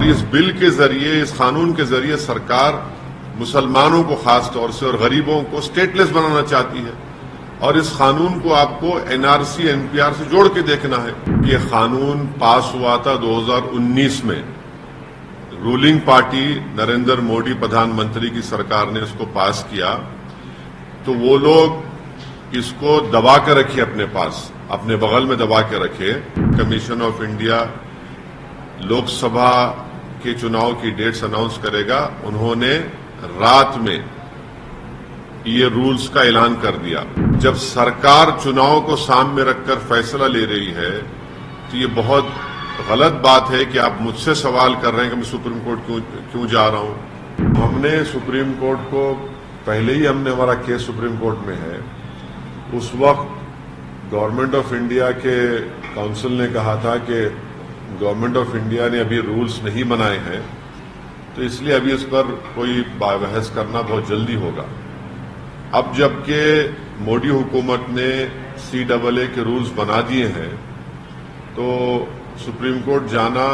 इस बिल के जरिए, इस कानून के जरिए सरकार मुसलमानों को खास तौर से और गरीबों को स्टेटलेस बनाना चाहती है। और इस कानून को आपको एनआरसी एनपीआर से जोड़ के देखना है। ये कानून पास हुआ था 2019 में। रूलिंग पार्टी नरेंद्र मोदी प्रधानमंत्री की सरकार ने इसको पास किया, तो वो लोग इसको दबा के रखे अपने पास, अपने बगल में दबा के रखे। कमीशन ऑफ इंडिया लोकसभा के चुनाव की डेट्स अनाउंस करेगा। उन्होंने रात में ये रूल्स का ऐलान कर दिया। जब सरकार चुनाव को सामने रखकर फैसला ले रही है, तो ये बहुत गलत बात है कि आप मुझसे सवाल कर रहे हैं कि मैं सुप्रीम कोर्ट क्यों जा रहा हूं। हमने सुप्रीम कोर्ट को पहले ही हमारा केस सुप्रीम कोर्ट में है। उस वक्त गवर्नमेंट ऑफ इंडिया के काउंसिल ने कहा था कि गवर्नमेंट ऑफ इंडिया ने अभी रूल्स नहीं बनाए हैं, तो इसलिए अभी इस पर कोई बहस करना बहुत जल्दी होगा। अब जबकि मोदी हुकूमत ने CAA के रूल्स बना दिए हैं, तो सुप्रीम कोर्ट जाना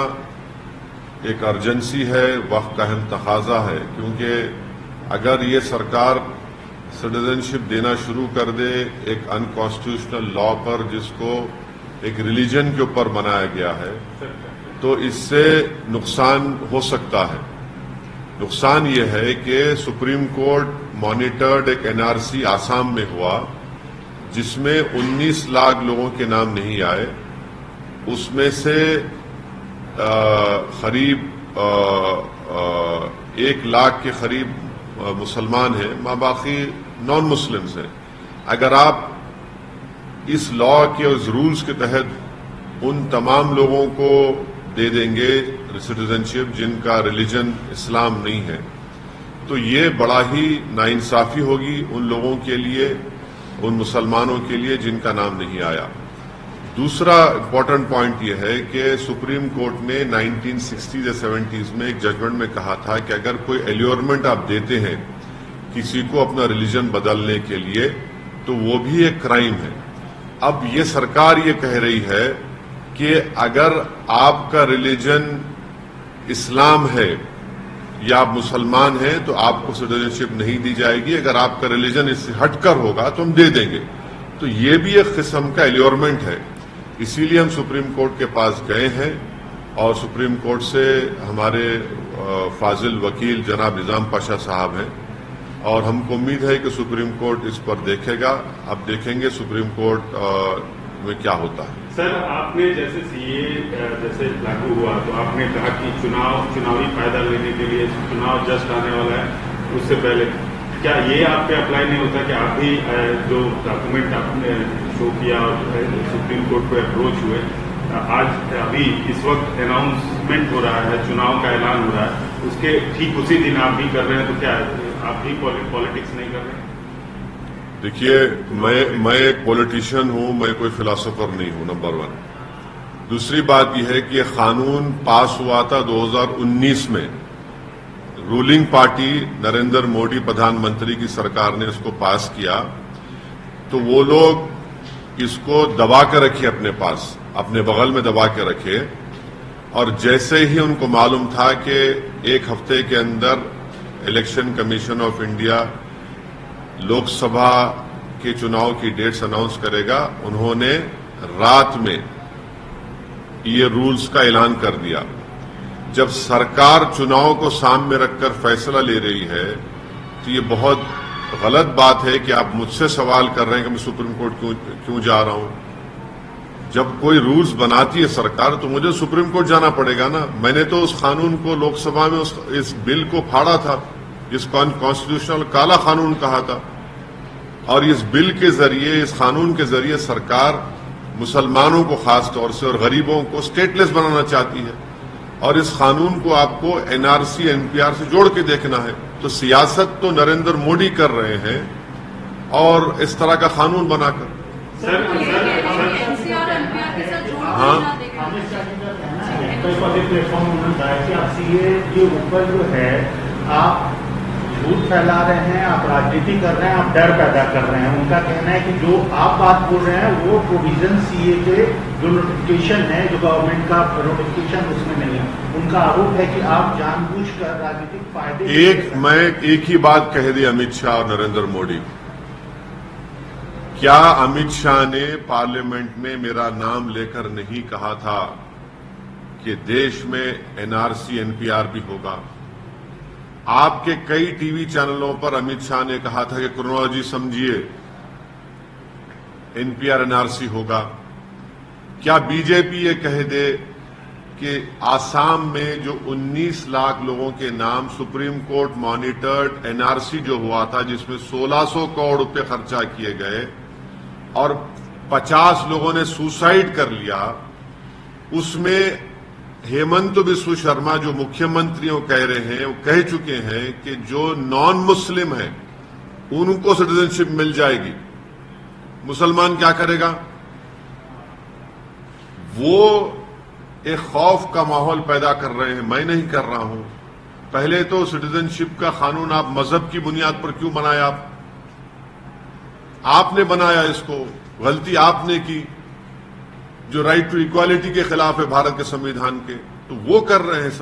एक अर्जेंसी है, वक्त का अहम तकाजा है। क्योंकि अगर ये सरकार सिटीजनशिप देना शुरू कर दे एक अनकॉन्स्टिट्यूशनल लॉ पर, जिसको एक रिलीजन के ऊपर बनाया गया है, तो इससे नुकसान हो सकता है। नुकसान ये है कि सुप्रीम कोर्ट मॉनिटर्ड एक एनआरसी आसाम में हुआ, जिसमें 19 लाख लोगों के नाम नहीं आए। उसमें से करीब 1 लाख के करीब मुसलमान हैं, बाकी नॉन मुस्लिम्स हैं। अगर आप इस लॉ के उस रूल्स के तहत उन तमाम लोगों को दे देंगे सिटीजनशिप जिनका रिलीजन इस्लाम नहीं है, तो ये बड़ा ही नाइंसाफी होगी उन लोगों के लिए, उन मुसलमानों के लिए जिनका नाम नहीं आया। दूसरा इम्पोर्टेंट पॉइंट यह है कि सुप्रीम कोर्ट ने 1960s या 70s में एक जजमेंट में कहा था कि अगर कोई एल्योरमेंट आप देते हैं किसी को अपना रिलीजन बदलने के लिए, तो वो भी एक क्राइम है। अब ये सरकार ये कह रही है कि अगर आपका रिलीजन इस्लाम है या आप मुसलमान हैं, तो आपको सिटीजनशिप नहीं दी जाएगी। अगर आपका रिलीजन इससे हटकर होगा तो हम दे देंगे। तो ये भी एक किस्म का एल्योरमेंट है। इसीलिए हम सुप्रीम कोर्ट के पास गए हैं और सुप्रीम कोर्ट से हमारे फाजिल वकील जनाब निजाम पाशा साहब हैं, और हमको उम्मीद है कि सुप्रीम कोर्ट इस पर देखेगा। अब देखेंगे सुप्रीम कोर्ट में क्या होता है। सर, आपने जैसे सीए जैसे लागू हुआ, तो आपने कहा कि चुनावी फायदा लेने के लिए चुनाव जस्ट आने वाला है, उससे पहले क्या ये आप पे अप्लाई नहीं होता कि आप भी जो डॉक्यूमेंट आपने शो किया और सुप्रीम कोर्ट को अप्रोच हुए, आज अभी इस वक्त अनाउंसमेंट हो रहा है, चुनाव का ऐलान हो रहा है, उसके ठीक उसी दिन आप भी कर रहे हैं, तो क्या आप भी पॉलिटिक्स नहीं कर रहे हैं? देखिए, मैं एक पॉलिटिशियन हूं, मैं कोई फिलोसोफर नहीं हूं, नंबर 1। दूसरी बात यह है कि यह कानून पास हुआ था 2019 में। रूलिंग पार्टी नरेंद्र मोदी प्रधानमंत्री की सरकार ने इसको पास किया, तो वो लोग इसको दबा के रखे अपने पास, अपने बगल में दबा के रखे। और जैसे ही उनको मालूम था कि 1 हफ्ते के अंदर election commission of India Lok Sabha के चुनाव की डेट्स अनाउंस करेगा, उन्होंने रात में ये रूल्स का ऐलान कर दिया। जब सरकार चुनाव को सामने रखकर फैसला ले रही है, तो ये बहुत गलत बात है कि आप मुझसे सवाल कर रहे हैं कि मैं सुप्रीम कोर्ट क्यों जा रहा हूं। जब कोई रूल्स बनाती है सरकार, तो मुझे सुप्रीम कोर्ट जाना पड़ेगा ना। मैंने तो उस कानून को लोकसभा में इस बिल को फाड़ा था, जिसको अनकॉन्स्टिट्यूशनल काला कानून कहा था। और इस बिल के जरिए, इस कानून के जरिए सरकार मुसलमानों को खास तौर से और गरीबों को स्टेटलेस बनाना चाहती है। और इस कानून को आपको एनआरसी एनपीआर से जोड़ के देखना है। तो सियासत तो नरेंद्र मोदी कर रहे हैं, और इस तरह का कानून बनाकर। हाँ, प्लेटफॉर्म उन्होंने बताया कि आप सीए के ऊपर जो है, आप झूठ फैला रहे हैं, आप राजनीति कर रहे हैं, आप डर पैदा कर रहे हैं। उनका कहना है कि जो आप बात बोल रहे हैं वो प्रोविजन सीए के जो नोटिफिकेशन है, जो गवर्नमेंट का नोटिफिकेशन उसमें नहीं है। उनका आरोप है कि आप जानबूझकर राजनीतिक फायदे मैं एक ही बात कह दी अमित शाह और नरेंद्र मोदी। क्या अमित शाह ने पार्लियामेंट में मेरा नाम लेकर नहीं कहा था कि देश में एनआरसी एनपीआर भी होगा? आपके कई टीवी चैनलों पर अमित शाह ने कहा था कि क्रोनोलॉजी समझिए, एनपीआर एनआरसी होगा। क्या बीजेपी ये कह दे कि आसाम में जो 19 लाख लोगों के नाम सुप्रीम कोर्ट मॉनिटर्ड एनआरसी जो हुआ था, जिसमें 1600 करोड़ रुपए खर्चा किए गए और 50 लोगों ने सुसाइड कर लिया, उसमें हेमंत बिस्व शर्मा जो मुख्यमंत्रियों कह रहे हैं, वो कह चुके हैं कि जो नॉन मुस्लिम है उनको सिटीजनशिप मिल जाएगी। मुसलमान क्या करेगा? वो एक खौफ का माहौल पैदा कर रहे हैं। मैं नहीं कर रहा हूं। पहले तो सिटीजनशिप का कानून आप मजहब की बुनियाद पर क्यों बनाया? आपने बनाया इसको, गलती आपने की। जो राइट टू इक्वालिटी के खिलाफ है भारत के संविधान के, तो वो कर रहे हैं सब।